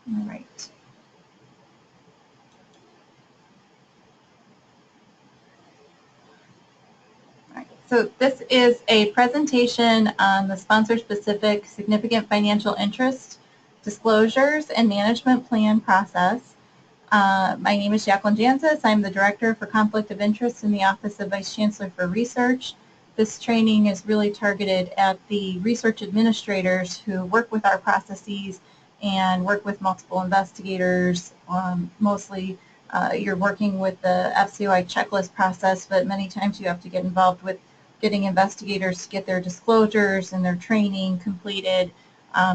All right. So this is a presentation on the sponsor-specific significant financial interest disclosures and management plan process. My name is Jacqueline Jansis. I'm the Director for Conflict of Interest in the Office of Vice Chancellor for Research. This training is really targeted at the research administrators who work with our processes and work with multiple investigators. Mostly you're working with the FCOI checklist process, but many times you have to get involved with getting investigators to get their disclosures and their training completed.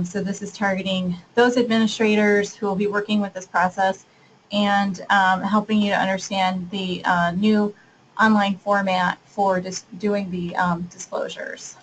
So this is targeting those administrators who will be working with this process and helping you to understand the new online format for doing the disclosures.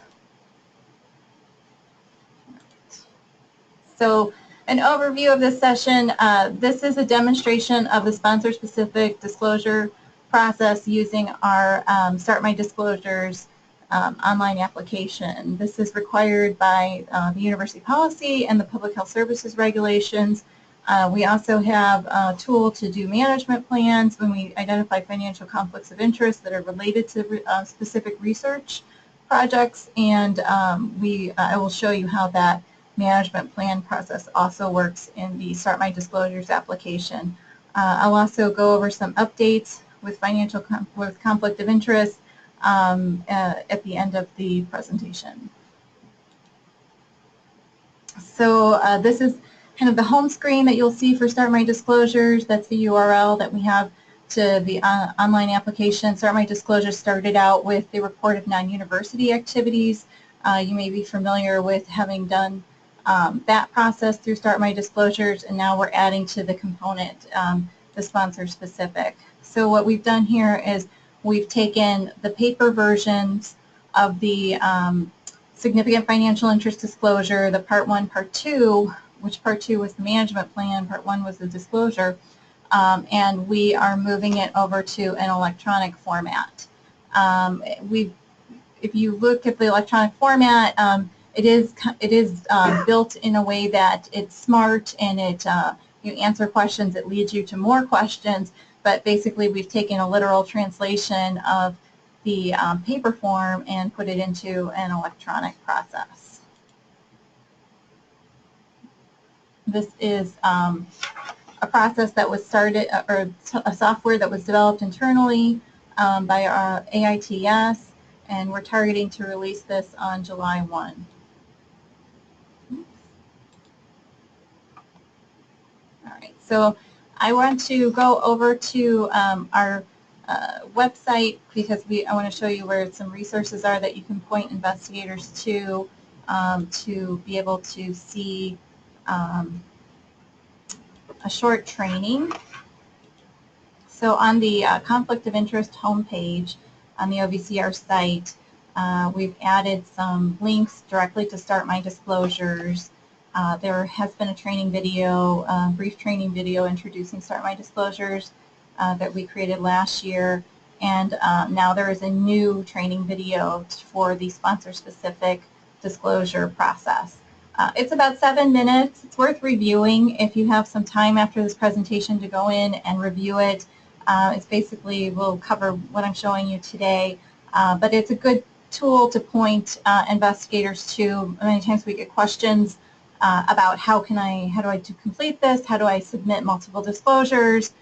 So an overview of this session, this is a demonstration of the sponsor-specific disclosure process using our Start My Disclosures online application. This is required by the university policy and the public health services regulations. We also have a tool to do management plans when we identify financial conflicts of interest that are related to specific research projects, and I will show you how that management plan process also works in the Start My Disclosures application. I'll also go over some updates with conflict of interest at the end of the presentation. So this is kind of the home screen that you'll see for Start My Disclosures. That's the URL that we have to the online application. Start My Disclosures started out with the report of non-university activities. You may be familiar with having done that process through Start My Disclosures, and now we're adding to the component the sponsor specific. So what we've done here is we've taken the paper versions of the significant financial interest disclosure, the Part 1, Part 2, which Part 2 was the management plan, Part 1 was the disclosure, and we are moving it over to an electronic format. If you look at the electronic format, it is built in a way that it's smart and you answer questions, it leads you to more questions, but basically we've taken a literal translation of the paper form and put it into an electronic process. This is a process that was started, or a software that was developed internally by our AITS, and we're targeting to release this on July 1. All right, so I want to go over to our website because I want to show you where some resources are that you can point investigators to be able to see a short training. So on the conflict of interest homepage on the OVCR site, we've added some links directly to Start My Disclosures. There has been a training video, brief training video introducing Start My Disclosures that we created last year, and now there is a new training video for the sponsor-specific disclosure process. It's about 7 minutes. It's worth reviewing if you have some time after this presentation to go in and review it. It's basically, we'll cover what I'm showing you today, but it's a good tool to point investigators to. Many times we get questions about how do I complete this? How do I submit multiple disclosures?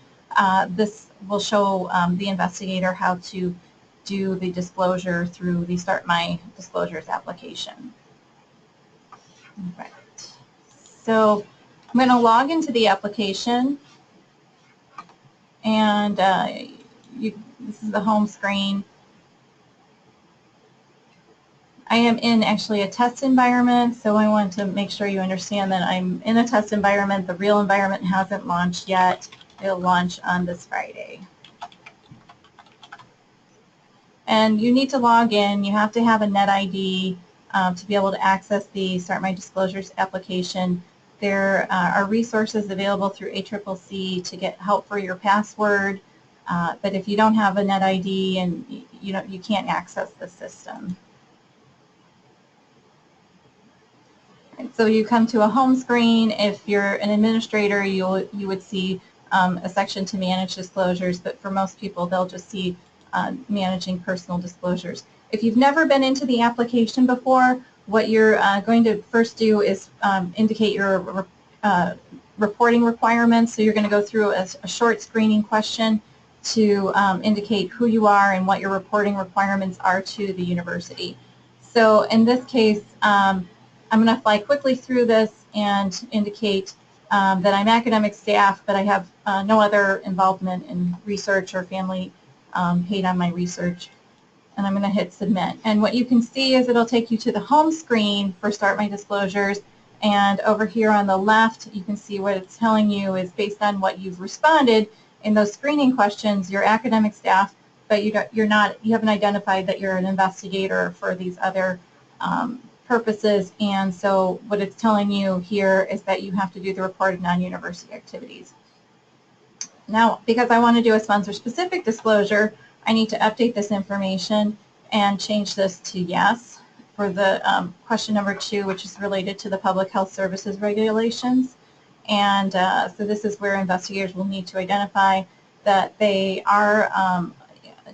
This will show the investigator how to do the disclosure through the Start My Disclosures application. Right. So I'm going to log into the application, and this is the home screen. I am in actually a test environment, so I want to make sure you understand that I'm in a test environment. The real environment hasn't launched yet. It'll launch on this Friday. And you need to log in. You have to have a net ID to be able to access the Start My Disclosures application. There are resources available through ACCC to get help for your password, but if you don't have a net ID, and you can't access the system. So you come to a home screen. If you're an administrator, you would see a section to manage disclosures, but for most people, they'll just see managing personal disclosures. If you've never been into the application before, what you're going to first do is indicate your reporting requirements. So you're going to go through a short screening question to indicate who you are and what your reporting requirements are to the university. So in this case, I'm going to fly quickly through this and indicate that I'm academic staff, but I have no other involvement in research or family paid on my research. And I'm going to hit submit. And what you can see is it'll take you to the home screen for Start My Disclosures. And over here on the left, you can see what it's telling you is based on what you've responded in those screening questions, you're academic staff, but you haven't identified that you're an investigator for these other purposes. And so what it's telling you here is that you have to do the report of non-university activities. Now, because I want to do a sponsor-specific disclosure, I need to update this information and change this to yes for the question number 2, which is related to the public health services regulations. And so this is where investigators will need to identify that they are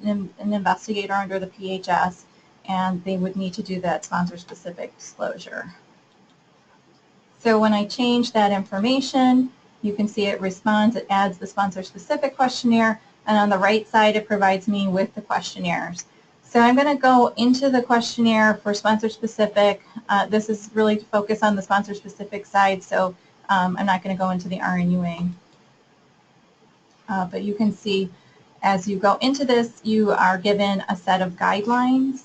an investigator under the PHS, and they would need to do that sponsor-specific disclosure. So when I change that information, you can see it responds, it adds the sponsor-specific questionnaire, and on the right side it provides me with the questionnaires. So I'm going to go into the questionnaire for sponsor-specific. This is really to focus on the sponsor-specific side, so I'm not going to go into the RNUA. But you can see as you go into this, you are given a set of guidelines.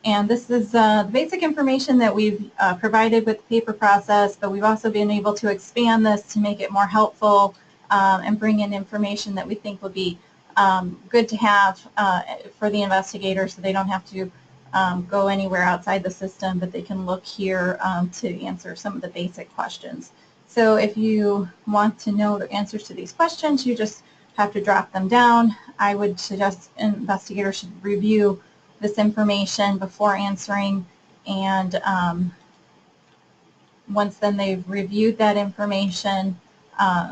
And this is the basic information that we've provided with the paper process, but we've also been able to expand this to make it more helpful and bring in information that we think would be good to have for the investigator, so they don't have to go anywhere outside the system, but they can look here to answer some of the basic questions. So if you want to know the answers to these questions, you just have to drop them down. I would suggest investigators should review this information before answering, and once then they've reviewed that information,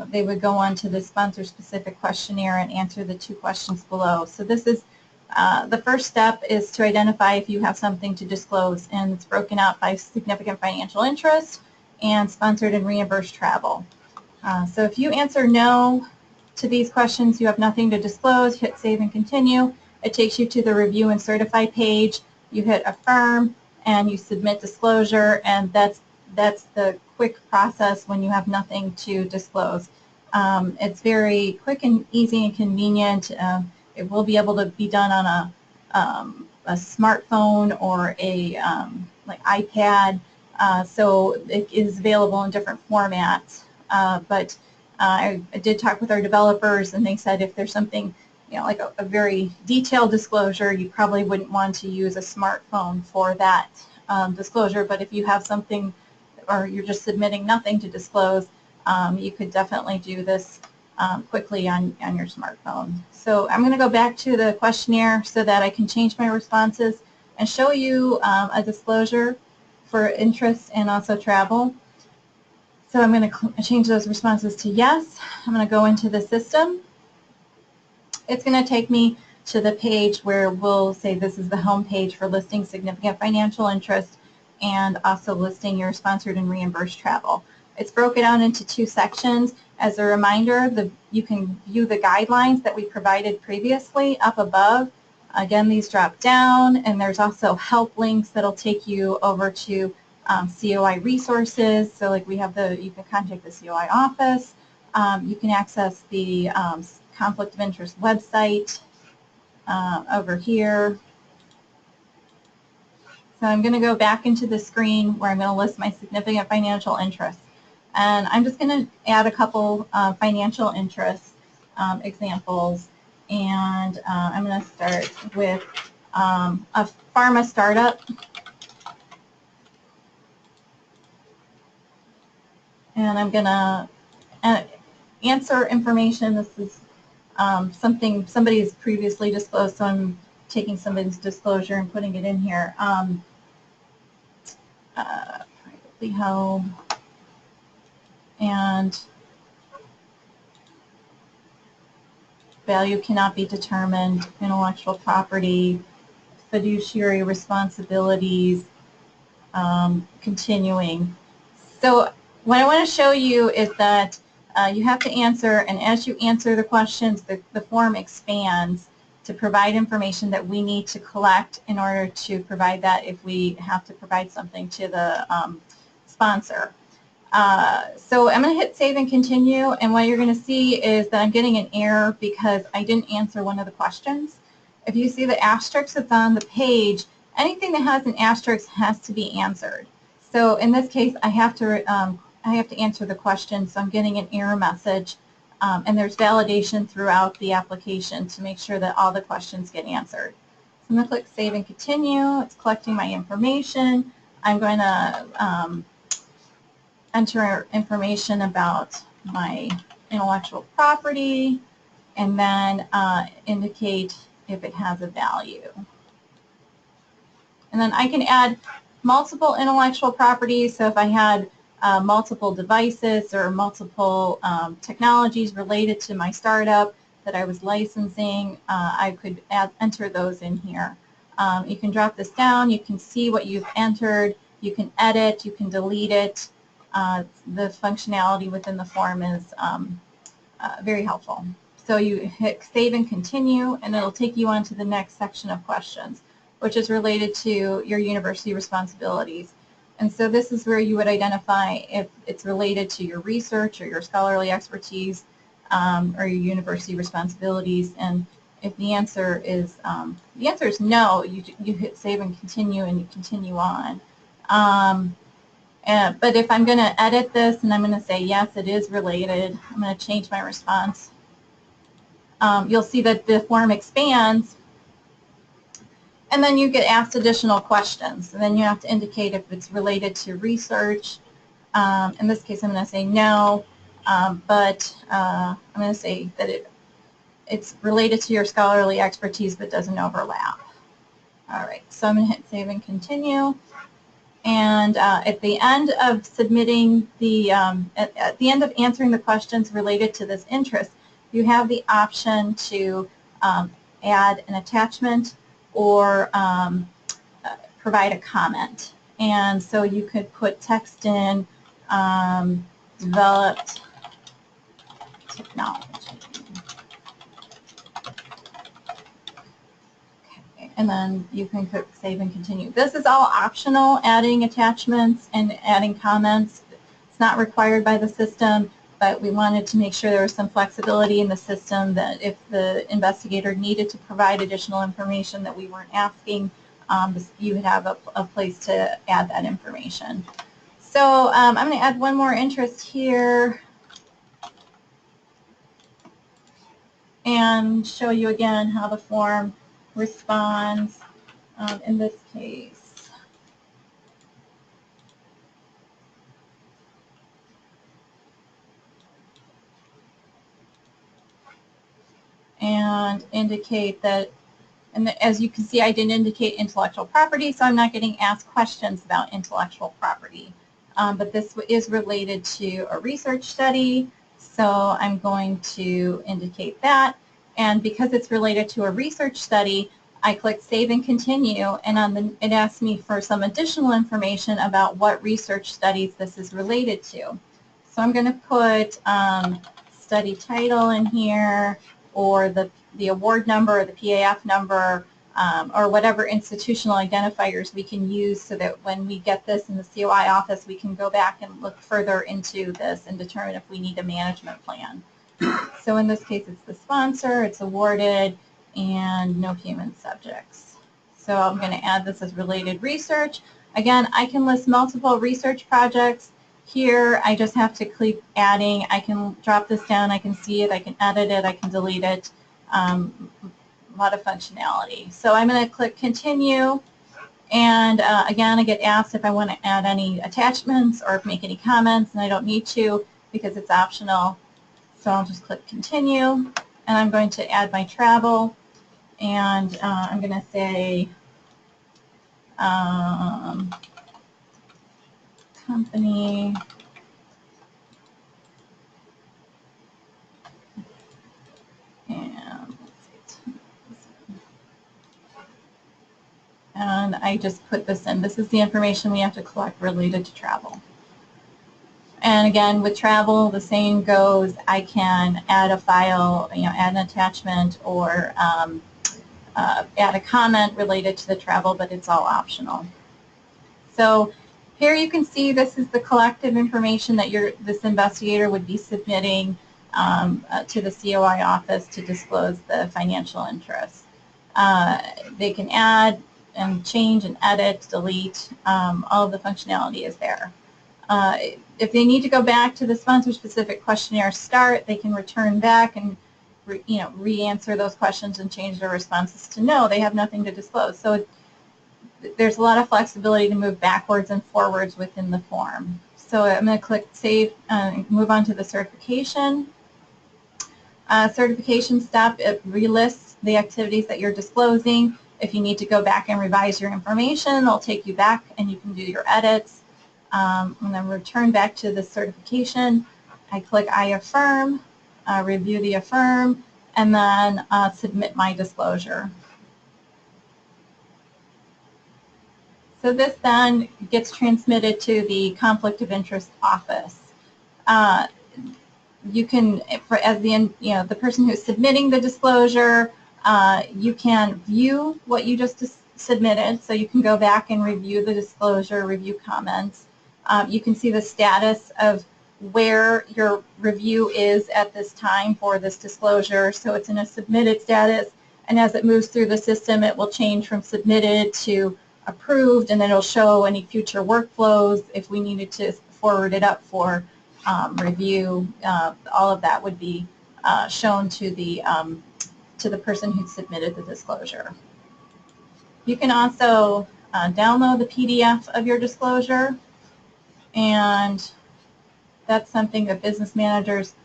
they would go on to the sponsor-specific questionnaire and answer the 2 questions below. So this is the first step is to identify if you have something to disclose, and it's broken out by significant financial interest and sponsored and reimbursed travel. So if you answer no to these questions, you have nothing to disclose, hit save and continue. It takes you to the review and certify page. You hit affirm and you submit disclosure, and that's the quick process when you have nothing to disclose. It's very quick and easy and convenient. It will be able to be done on a smartphone or a like iPad, so it is available in different formats. But I did talk with our developers, and they said if there's something, you know, like a very detailed disclosure, you probably wouldn't want to use a smartphone for that disclosure. But if you have something, or you're just submitting nothing to disclose, you could definitely do this quickly on your smartphone. So I'm going to go back to the questionnaire so that I can change my responses and show you a disclosure for interest and also travel. So I'm going to change those responses to yes. I'm going to go into the system. It's going to take me to the page where we'll say this is the home page for listing significant financial interest and also listing your sponsored and reimbursed travel. It's broken out into 2 sections. As a reminder, you can view the guidelines that we provided previously up above. Again, these drop down, and there's also help links that'll take you over to COI resources. So like we have you can contact the COI office. You can access the conflict of interest website over here. So I'm going to go back into the screen where I'm going to list my significant financial interests. And I'm just going to add a couple financial interest examples. And I'm going to start with a pharma startup. And I'm going to answer information. This is something somebody has previously disclosed, so I'm taking somebody's disclosure and putting it in here. publicly held, and value cannot be determined, intellectual property, fiduciary responsibilities, continuing. So what I want to show you is that you have to answer, and as you answer the questions, the form expands to provide information that we need to collect in order to provide that if we have to provide something to the sponsor. So I'm going to hit save and continue, and what you're going to see is that I'm getting an error because I didn't answer one of the questions. If you see the asterisk that's on the page, anything that has an asterisk has to be answered. So in this case, I have to answer the question, so I'm getting an error message, and there's validation throughout the application to make sure that all the questions get answered. So I'm going to click save and continue. It's collecting my information. I'm going to enter information about my intellectual property, and then indicate if it has a value. And then I can add multiple intellectual properties. So if I had multiple devices or multiple technologies related to my startup that I was licensing, I could enter those in here. You can drop this down. You can see what you've entered. You can edit. You can delete it. The functionality within the form is very helpful. So you hit save and continue, and it'll take you on to the next section of questions, which is related to your university responsibilities. And so this is where you would identify if it's related to your research or your scholarly expertise or your university responsibilities. And if the answer is no, you hit save and continue, and you continue on. But if I'm going to edit this and I'm going to say, yes, it is related, I'm going to change my response. You'll see that the form expands, and then you get asked additional questions. And then you have to indicate if it's related to research. In this case, I'm going to say no, but I'm going to say that it's related to your scholarly expertise but doesn't overlap. All right, so I'm going to hit save and continue. And at the end of submitting the, at the end of answering the questions related to this interest, you have the option to add an attachment or provide a comment. And so you could put text in, developed technology. And then you can click save and continue. This is all optional, adding attachments and adding comments. It's not required by the system, but we wanted to make sure there was some flexibility in the system that if the investigator needed to provide additional information that we weren't asking, you would have a place to add that information. So I'm going to add one more interest here and show you again how the form responds in this case. And indicate that, and as you can see, I didn't indicate intellectual property, so I'm not getting asked questions about intellectual property. But this is related to a research study, so I'm going to indicate that. And because it's related to a research study, I click Save and Continue, and it asks me for some additional information about what research studies this is related to. So I'm going to put study title in here, or the award number, or the PAF number, or whatever institutional identifiers we can use so that when we get this in the COI office, we can go back and look further into this and determine if we need a management plan. So in this case, it's the sponsor, it's awarded, and no human subjects. So I'm going to add this as related research. Again, I can list multiple research projects. Here, I just have to click adding. I can drop this down, I can see it, I can edit it, I can delete it. A lot of functionality. So I'm going to click continue, and again, I get asked if I want to add any attachments or make any comments, and I don't need to because it's optional. So I'll just click continue, and I'm going to add my travel, and I'm going to say company and I just put this in. This is the information we have to collect related to travel. And again, with travel, the same goes. I can add a file, add an attachment, or add a comment related to the travel, but it's all optional. So here you can see this is the collective information that this investigator would be submitting to the COI office to disclose the financial interest. They can add and change and edit, delete, all of the functionality is there. If they need to go back to the sponsor-specific questionnaire start, they can return back and re-answer those questions and change their responses to no, they have nothing to disclose. So there's a lot of flexibility to move backwards and forwards within the form. So I'm going to click Save and move on to the certification. Certification step, it relists the activities that you're disclosing. If you need to go back and revise your information, they'll take you back and you can do your edits. And then return back to the certification. I click I affirm, review the affirm, and then submit my disclosure. So this then gets transmitted to the conflict of interest office. You can, as the person who's submitting the disclosure, you can view what you just submitted, so you can go back and review the disclosure, review comments. You can see the status of where your review is at this time for this disclosure. So it's in a submitted status, and as it moves through the system, it will change from submitted to approved, and then it'll show any future workflows if we needed to forward it up for review. All of that would be shown to the person who submitted the disclosure. You can also download the PDF of your disclosure, and that's something that business managers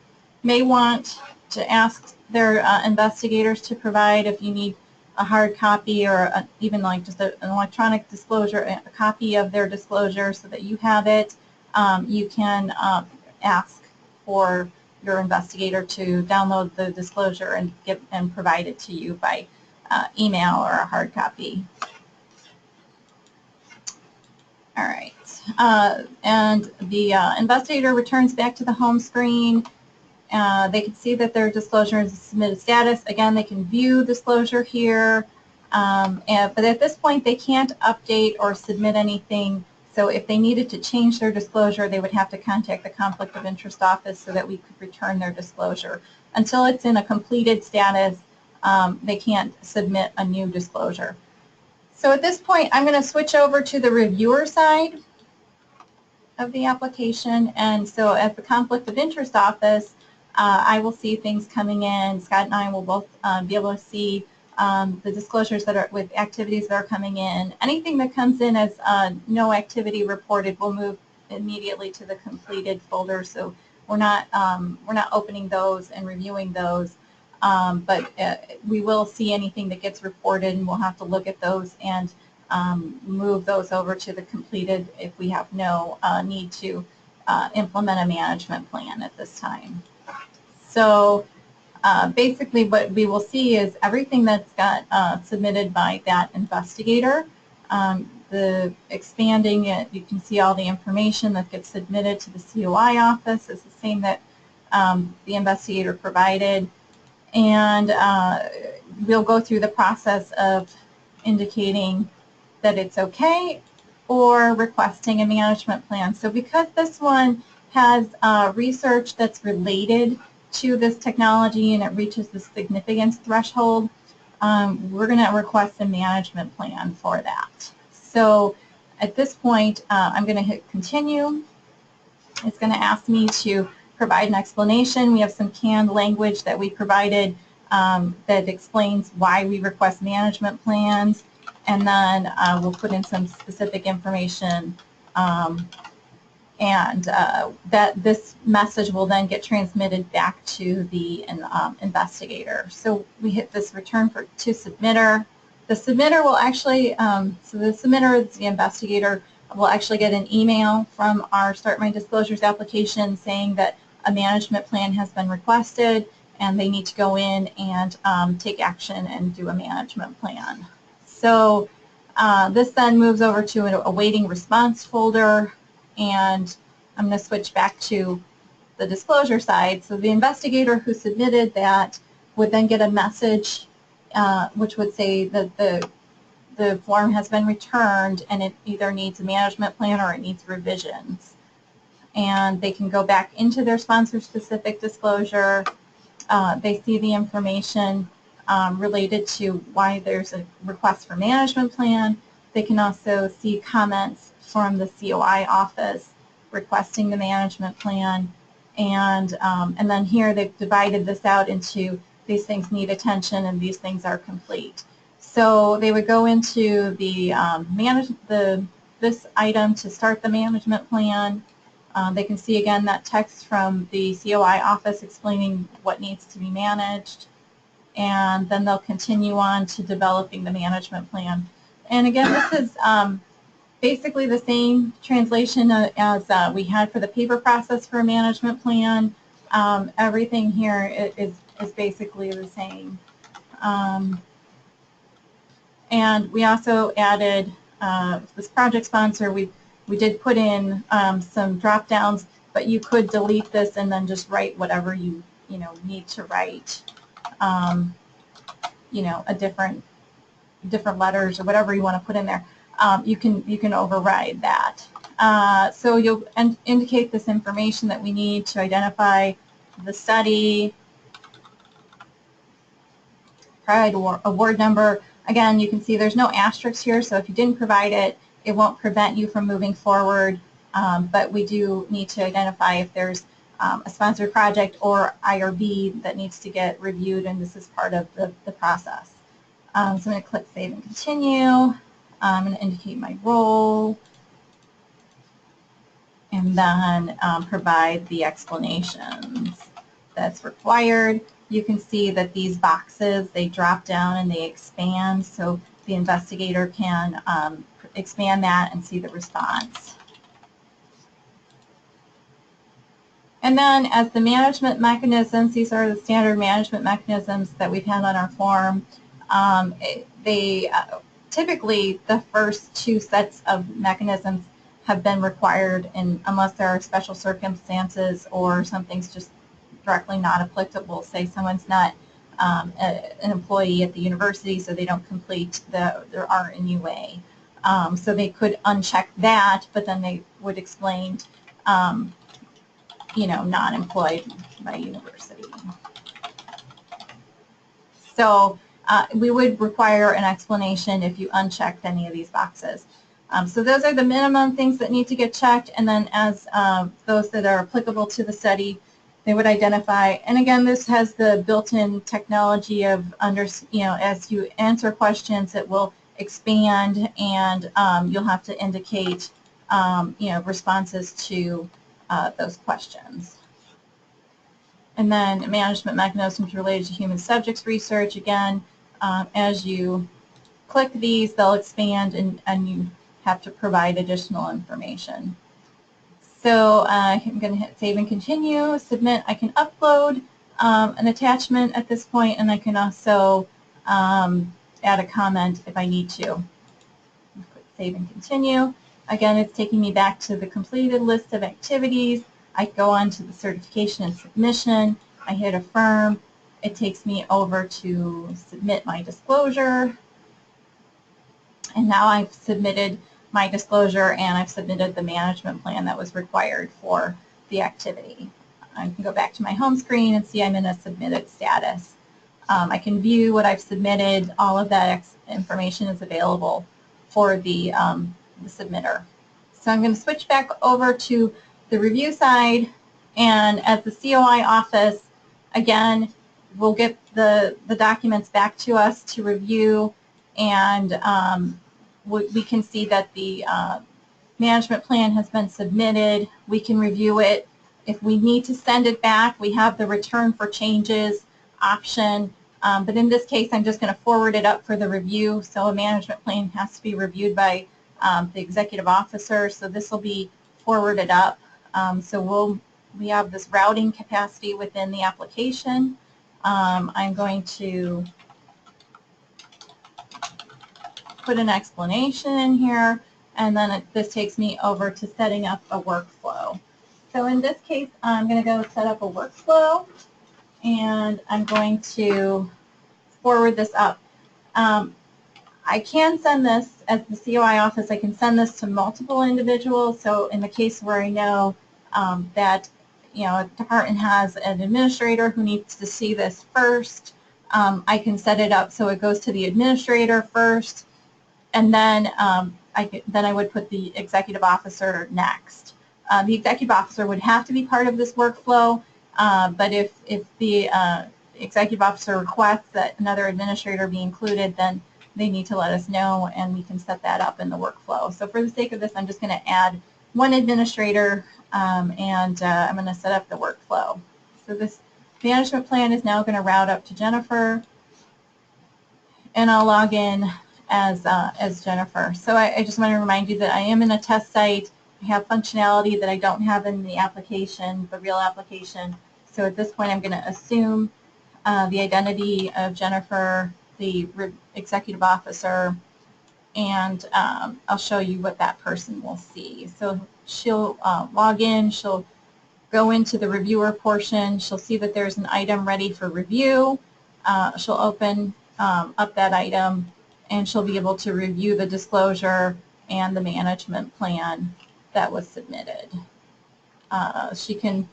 may want to ask their investigators to provide. If you need a hard copy or even like just an electronic disclosure, a copy of their disclosure so that you have it, you can ask for your investigator to download the disclosure and provide it to you by email or a hard copy. All right. And the investigator returns back to the home screen. They can see that their disclosure is submitted status. Again, they can view disclosure here, but at this point they can't update or submit anything. So if they needed to change their disclosure, they would have to contact the conflict of interest office so that we could return their disclosure. Until it's in a completed status, they can't submit a new disclosure. So at this point, I'm going to switch over to the reviewer side of the application. And so at the conflict of interest office, I will see things coming in. Scott and I will both be able to see the disclosures that are with activities that are coming in. Anything that comes in as no activity reported will move immediately to the completed folder. So we're not opening those and reviewing those, but we will see anything that gets reported, and we'll have to look at those and move those over to the completed if we have no need to implement a management plan at this time. So basically what we will see is everything that's got submitted by that investigator. The expanding it, you can see all the information that gets submitted to the COI office is the same that the investigator provided. And we'll go through the process of indicating that it's okay or requesting a management plan. So because this one has research that's related to this technology and it reaches the significance threshold, we're going to request a management plan for that. So at this point, I'm going to hit continue. It's going to ask me to provide an explanation. We have some canned language that we provided that explains why we request management plans, and then we'll put in some specific information, and that this message will then get transmitted back to the investigator. So we hit this return to submitter. The submitter will actually, so the submitter is the investigator, will actually get an email from our Start My Disclosures application saying that a management plan has been requested and they need to go in and take action and do a management plan. So this then moves over to an awaiting response folder, and I'm going to switch back to the disclosure side. So the investigator who submitted that would then get a message which would say that the form has been returned and it either needs a management plan or it needs revisions. And they can go back into their sponsor-specific disclosure. They see the information related to why there's a request for management plan. They can also see comments from the COI office requesting the management plan. And then here they've divided this out into these things need attention and these things are complete. So they would go into the this item to start the management plan. They can see again that text from the COI office explaining what needs to be managed, and then they'll continue on to developing the management plan. And again, this is basically the same translation as we had for the paper process for a management plan. Everything here is basically the same. And we also added this project sponsor. We did put in some drop downs, but you could delete this and then just write whatever you need to write. A different letters or whatever you want to put in there. You can override that. So you'll indicate this information that we need to identify the study, provide award number. Again, you can see there's no asterisks here, so if you didn't provide it, it won't prevent you from moving forward, but we do need to identify if there's a sponsored project or IRB that needs to get reviewed, and this is part of the process. So I'm going to click Save and Continue. I'm going to indicate my role, and then provide the explanations that's required. You can see that these boxes, they drop down and they expand, so the investigator can expand that and see the response. And then as the management mechanisms, these are the standard management mechanisms that we've had on our form. Typically the first two sets of mechanisms have been required, and unless there are special circumstances or something's just directly not applicable, say someone's not an employee at the university, so they don't complete their RNUA. So they could uncheck that, but then they would explain, non-employed by university. So we would require an explanation if you unchecked any of these boxes. So those are the minimum things that need to get checked, and then as those that are applicable to the study, they would identify. And again, this has the built-in technology of as you answer questions, it will expand, and you'll have to indicate responses to those questions. And then management mechanisms related to human subjects research. Again, as you click these, they'll expand, and you have to provide additional information. So I'm going to hit Save and Continue, Submit. I can upload an attachment at this point, and I can also add a comment if I need to. Click Save and Continue. Again, it's taking me back to the completed list of activities. I go on to the certification and submission. I hit Affirm. It takes me over to submit my disclosure. And now I've submitted my disclosure, and I've submitted the management plan that was required for the activity. I can go back to my home screen and see I'm in a submitted status. I can view what I've submitted. All of that information is available for the submitter. So I'm going to switch back over to the review side, and as the COI office, again, we'll get the documents back to us to review, and we can see that the management plan has been submitted. We can review it. If we need to send it back, we have the return for changes option, but in this case I'm just going to forward it up for the review. So a management plan has to be reviewed by the executive officer, so this will be forwarded up. So we have this routing capacity within the application. I'm going to put an explanation in here, and then this takes me over to setting up a workflow. So in this case, I'm going to go set up a workflow, and I'm going to forward this up. I can send this, as the COI office, I can send this to multiple individuals. So in the case where I know that a department has an administrator who needs to see this first, I can set it up so it goes to the administrator first, and then I would put the executive officer next. The executive officer would have to be part of this workflow, but if the executive officer requests that another administrator be included, then they need to let us know, and we can set that up in the workflow. So for the sake of this, I'm just going to add one administrator, and I'm going to set up the workflow. So this management plan is now going to route up to Jennifer, and I'll log in as Jennifer. So I just want to remind you that I am in a test site. I have functionality that I don't have in the application, the real application. So at this point, I'm going to assume the identity of Jennifer, the executive officer, and I'll show you what that person will see. So she'll log in, she'll go into the reviewer portion, she'll see that there's an item ready for review, she'll open up that item, and she'll be able to review the disclosure and the management plan that was submitted. She can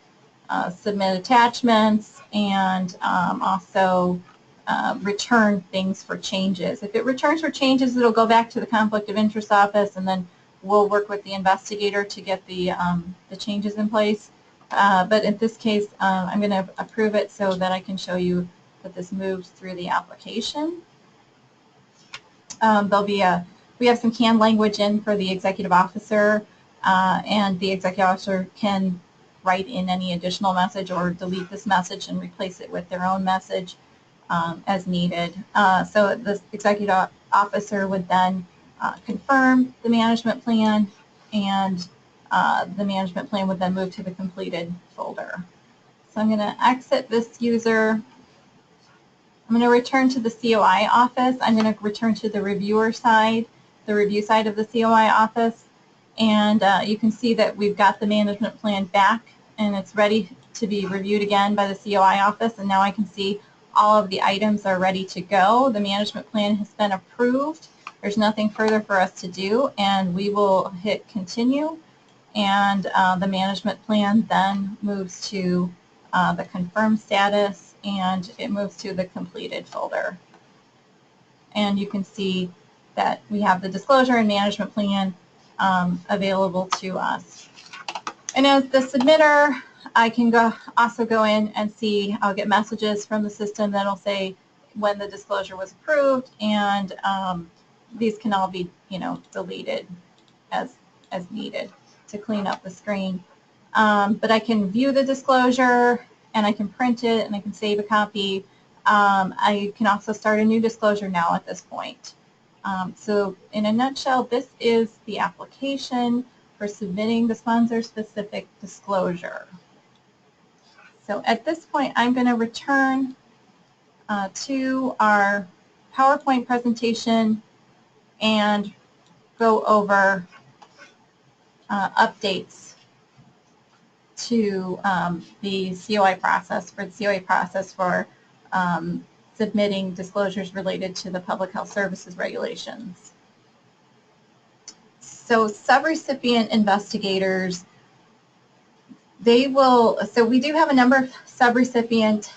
submit attachments and also return things for changes. If it returns for changes, it'll go back to the conflict of interest office, and then we'll work with the investigator to get the changes in place. But in this case, I'm going to approve it so that I can show you that this moves through the application. We have some canned language in for the executive officer, and the executive officer can write in any additional message or delete this message and replace it with their own message as needed. So the executive officer would then confirm the management plan, and the management plan would then move to the completed folder. So I'm going to exit this user. I'm going to return to the COI office. I'm going to return to the reviewer side, the review side of the COI office, and you can see that we've got the management plan back, and it's ready to be reviewed again by the COI office, and now I can see all of the items are ready to go. The management plan has been approved. There's nothing further for us to do, and we will hit continue, and the management plan then moves to the confirmed status, and it moves to the completed folder. And you can see that we have the disclosure and management plan available to us. And as the submitter, I can also go in and see, I'll get messages from the system that'll say when the disclosure was approved, and these can all be, deleted as needed to clean up the screen. But I can view the disclosure, and I can print it, and I can save a copy. I can also start a new disclosure now at this point. So in a nutshell, this is the application for submitting the sponsor-specific disclosure. So at this point, I'm going to return to our PowerPoint presentation and go over updates to the COI process, for submitting disclosures related to the public health services regulations. So subrecipient investigators, so we do have a number of subrecipient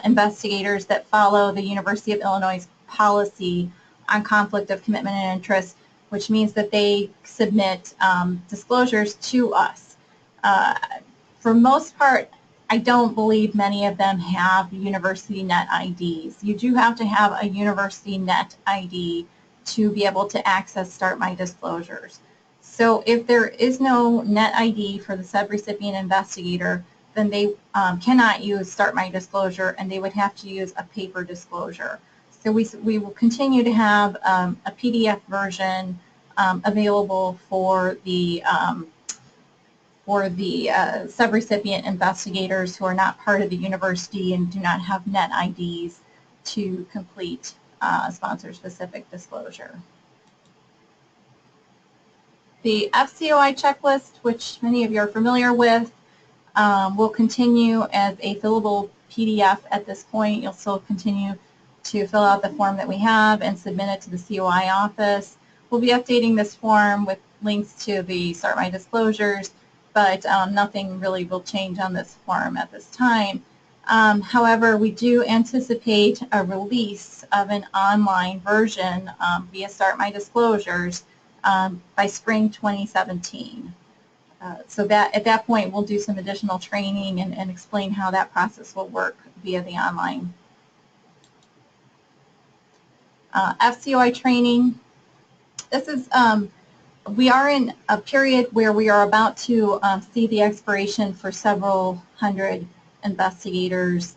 investigators that follow the University of Illinois policy on conflict of commitment and interest, which means that they submit disclosures to us. For most part, I don't believe many of them have university net IDs. You do have to have a university net ID to be able to access Start My Disclosures. So if there is no net ID for the subrecipient investigator, then they cannot use Start My Disclosure, and they would have to use a paper disclosure. So we will continue to have a PDF version available for the subrecipient investigators who are not part of the university and do not have net IDs to complete sponsor-specific disclosure. The FCOI checklist, which many of you are familiar with, will continue as a fillable PDF at this point. You'll still continue to fill out the form that we have and submit it to the COI office. We'll be updating this form with links to the Start My Disclosures, but nothing really will change on this form at this time. However, we do anticipate a release of an online version via Start My Disclosures by spring 2017. So that at that point we'll do some additional training and explain how that process will work via the online. FCOI training. This is we are in a period where we are about to see the expiration for several hundred investigators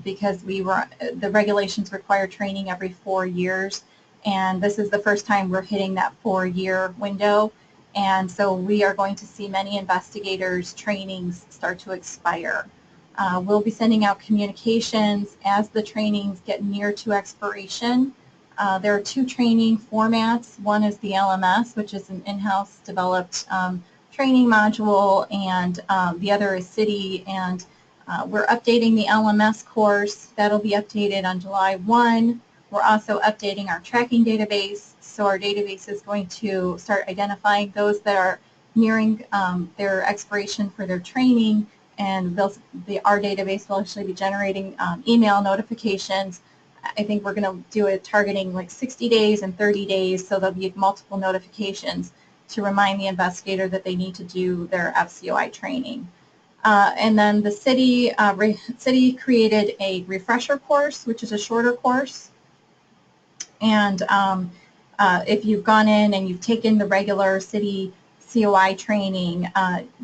because the regulations require training every 4 years, and this is the first time we're hitting that 4-year window, and so we are going to see many investigators' trainings start to expire. We'll be sending out communications as the trainings get near to expiration. There are 2 training formats. One is the LMS, which is an in-house developed training module, and the other is CITI, and we're updating the LMS course. That'll be updated on July 1. We're also updating our tracking database, so our database is going to start identifying those that are nearing their expiration for their training, and our database will actually be generating email notifications. I think we're going to do it targeting like 60 days and 30 days, so there'll be multiple notifications to remind the investigator that they need to do their FCOI training. And then the CITI created a refresher course, which is a shorter course. And if you've gone in and you've taken the regular CITI COI training,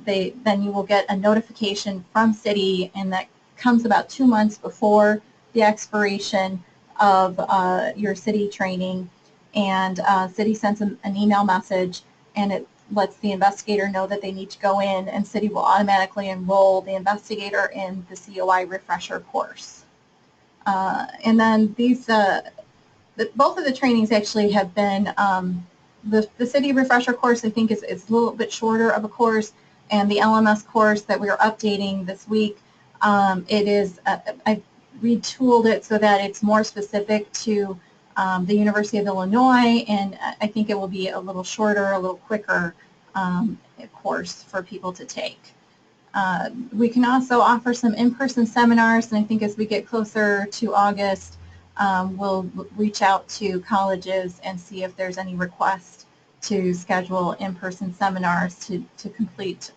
then you will get a notification from CITI, and that comes about 2 months before the expiration of your CITI training, and CITI sends an email message, and it lets the investigator know that they need to go in, and CITI will automatically enroll the investigator in the COI refresher course. And then these, both of the trainings actually have been, the CITI refresher course I think is a little bit shorter of a course, and the LMS course that we are updating this week, it is, I've retooled it so that it's more specific to the University of Illinois, and I think it will be a little shorter, a little quicker course for people to take. We can also offer some in-person seminars, and I think as we get closer to August, we'll reach out to colleges and see if there's any request to schedule in-person seminars to complete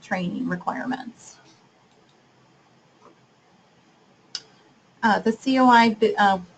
training requirements. The COI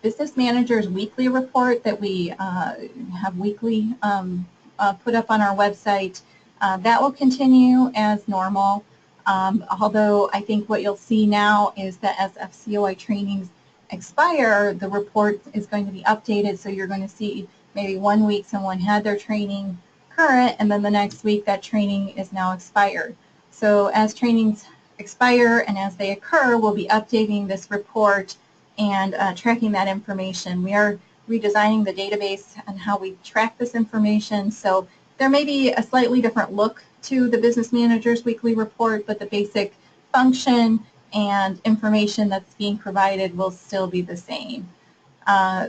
Business Manager's weekly report that we have weekly put up on our website, that will continue as normal, although I think what you'll see now is that as FCOI trainings expire, the report is going to be updated, so you're going to see maybe 1 week someone had their training current, and then the next week that training is now expired. So as trainings expire and as they occur, we'll be updating this report and tracking that information. We are redesigning the database and how we track this information, so there may be a slightly different look to the Business Manager's weekly report, but the basic function and information that's being provided will still be the same.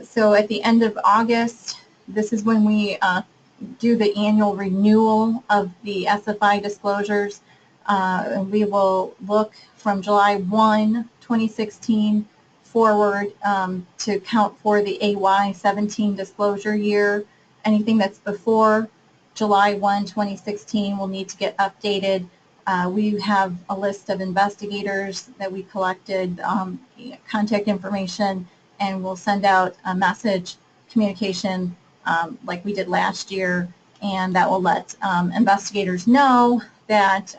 So at the end of August, this is when we do the annual renewal of the SFI disclosures. And we will look from July 1, 2016 forward to count for the AY 17 disclosure year. Anything that's before July 1, 2016 will need to get updated. We have a list of investigators that we collected, contact information, and we'll send out a message communication like we did last year, and that will let investigators know that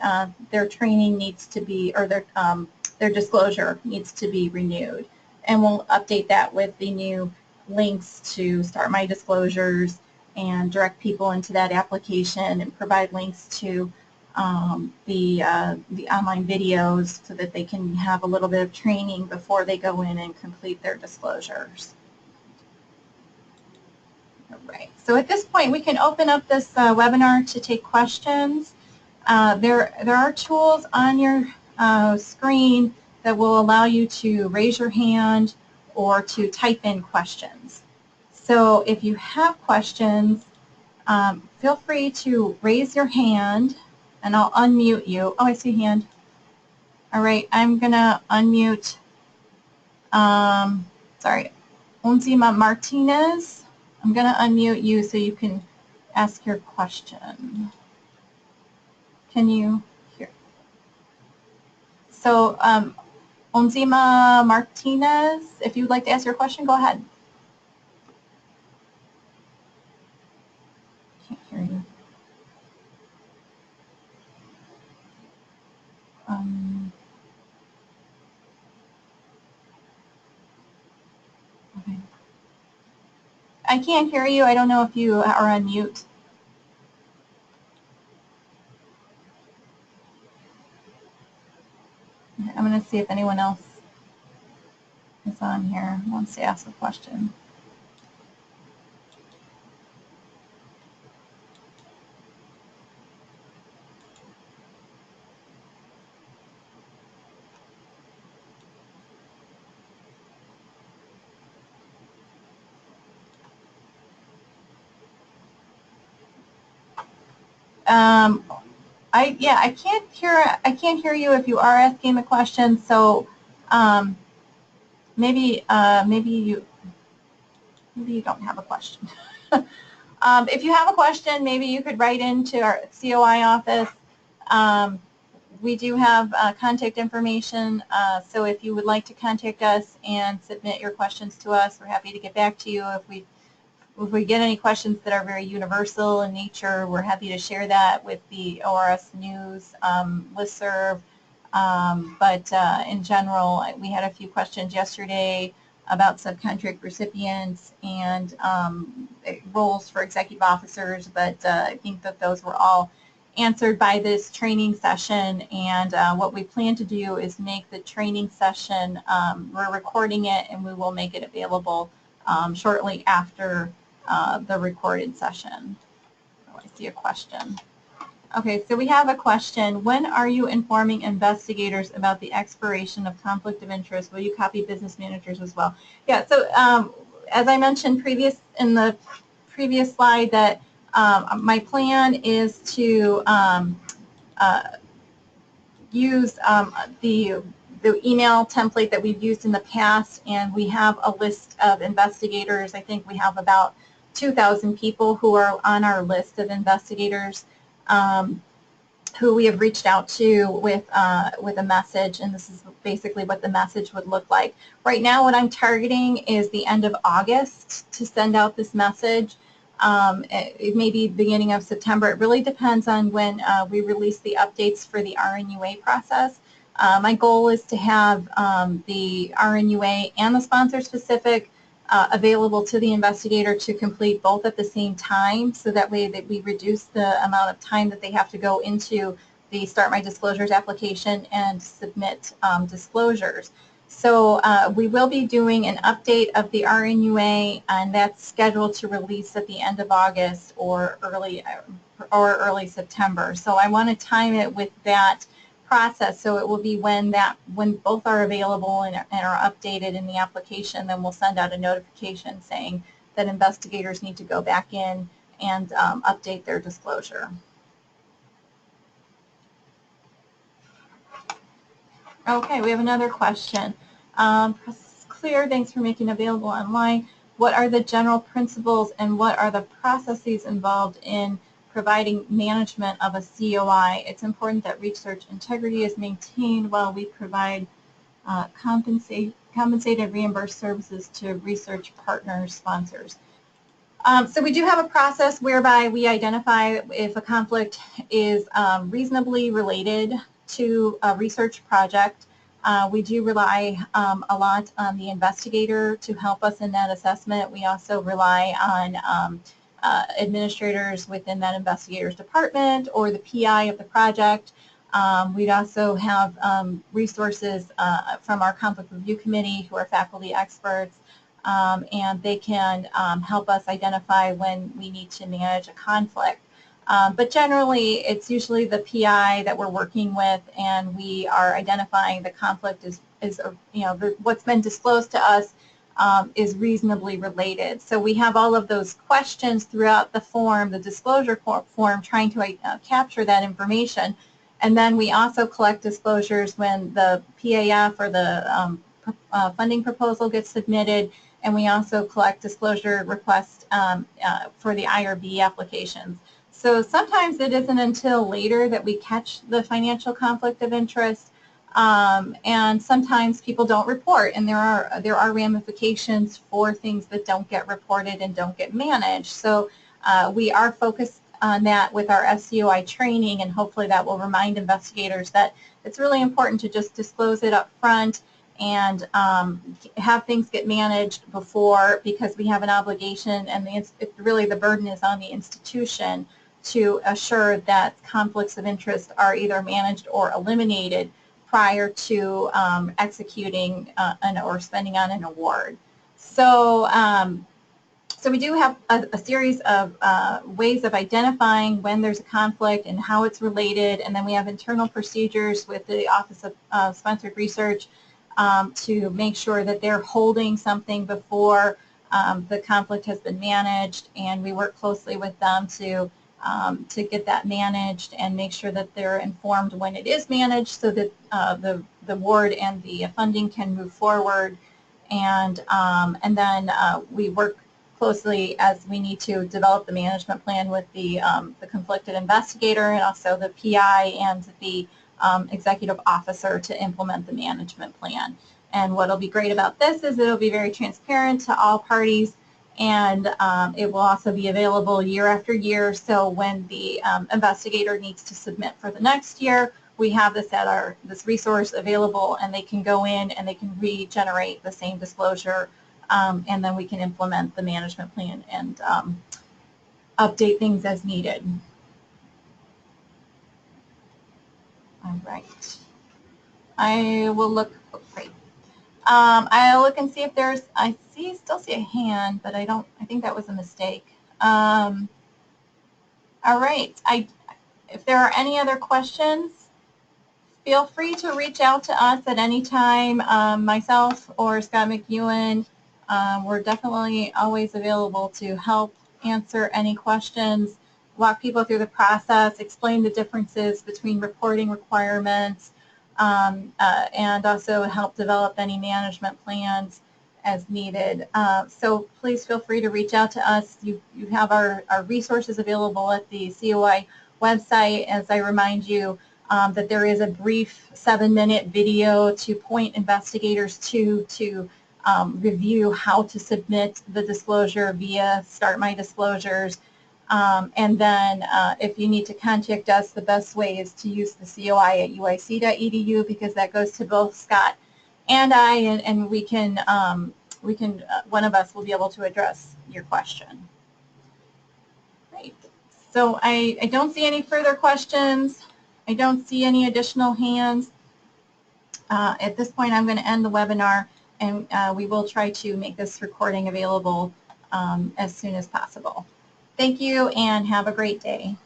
their training needs to be, or their disclosure needs to be renewed. And we'll update that with the new links to Start My Disclosures and direct people into that application and provide links to the online videos so that they can have a little bit of training before they go in and complete their disclosures. All right. So at this point, we can open up this webinar to take questions. There are tools on your screen that will allow you to raise your hand or to type in questions. So if you have questions, feel free to raise your hand and I'll unmute you. Oh, I see a hand. All right, I'm going to unmute, sorry, Onzima Martinez. I'm going to unmute you so you can ask your question. Can you hear? So, Onzima Martinez, if you'd like to ask your question, go ahead. Can't hear you. Okay. I can't hear you. I don't know if you are on mute. I'm going to see if anyone else is on here and wants to ask a question. I can't hear you if you are asking the question. So maybe you don't have a question. If you have a question, maybe you could write into our COI office. We do have contact information, so if you would like to contact us and submit your questions to us, we're happy to get back to you. If we get any questions that are very universal in nature, we're happy to share that with the ORS News listserv. But in general, we had a few questions yesterday about subcontract recipients and roles for executive officers, but I think that those were all answered by this training session. And what we plan to do is make the training session, we're recording it and we will make it available shortly after the recorded session. Oh, I see a question. Okay, so we have a question. When are you informing investigators about the expiration of conflict of interest? Will you copy business managers as well? Yeah, so as I mentioned in the previous slide, that my plan is to use the email template that we've used in the past, and we have a list of investigators. I think we have about 2,000 people who are on our list of investigators who we have reached out to with a message, and this is basically what the message would look like. Right now, what I'm targeting is the end of August to send out this message. It may be beginning of September. It really depends on when we release the updates for the RNUA process. My goal is to have the RNUA and the sponsor-specific available to the investigator to complete both at the same time, so that way that we reduce the amount of time that they have to go into the Start My Disclosures application and submit disclosures. So we will be doing an update of the RNUA, and that's scheduled to release at the end of August or early September. So I want to time it with that process, so it will be when both are available and are updated in the application. Then we'll send out a notification saying that investigators need to go back in and update their disclosure. Okay, we have another question. Clear, thanks for making available online. What are the general principles and what are the processes involved in providing management of a COI? It's important that research integrity is maintained while we provide compensated reimbursed services to research partners, sponsors. So we do have a process whereby we identify if a conflict is reasonably related to a research project. We do rely a lot on the investigator to help us in that assessment. We also rely on administrators within that investigator's department or the PI of the project. We'd also have resources from our conflict review committee who are faculty experts, and they can help us identify when we need to manage a conflict. But generally, it's usually the PI that we're working with, and we are identifying the conflict is what's been disclosed to us is reasonably related. So we have all of those questions throughout the form, the disclosure form, trying to capture that information. And then we also collect disclosures when the PAF or the funding proposal gets submitted, and we also collect disclosure requests for the IRB applications. So sometimes it isn't until later that we catch the financial conflict of interest, and sometimes people don't report, and there are ramifications for things that don't get reported and don't get managed. So we are focused on that with our COI training, and hopefully that will remind investigators that it's really important to just disclose it up front and have things get managed before, because we have an obligation, and really the burden is on the institution to assure that conflicts of interest are either managed or eliminated prior to executing or spending on an award. So, so we do have a series of ways of identifying when there's a conflict and how it's related, and then we have internal procedures with the Office of Sponsored Research to make sure that they're holding something before the conflict has been managed, and we work closely with them to get that managed and make sure that they're informed when it is managed, so that the award and the funding can move forward. And then we work closely as we need to develop the management plan with the conflicted investigator and also the PI and the executive officer to implement the management plan. And what will be great about this is it'll be very transparent to all parties, and it will also be available year after year. So when the investigator needs to submit for the next year, we have this at this resource available, and they can go in and they can regenerate the same disclosure, and then we can implement the management plan and update things as needed. All right. I will look. Oh, great. I'll look and see if there's. Still see a hand, but I think that was a mistake. All right. If there are any other questions, feel free to reach out to us at any time. Myself or Scott McEwen, we're definitely always available to help answer any questions, walk people through the process, explain the differences between reporting requirements, and also help develop any management plans as needed. So please feel free to reach out to us. You have our resources available at the COI website. As I remind you that there is a brief 7-minute video to point investigators to review how to submit the disclosure via Start My Disclosures. And then if you need to contact us, the best way is to use the COI at uic.edu, because that goes to both Scott and I, and we can one of us will be able to address your question. Great. So I don't see any further questions. I don't see any additional hands. At this point, I'm going to end the webinar, and we will try to make this recording available as soon as possible. Thank you, and have a great day.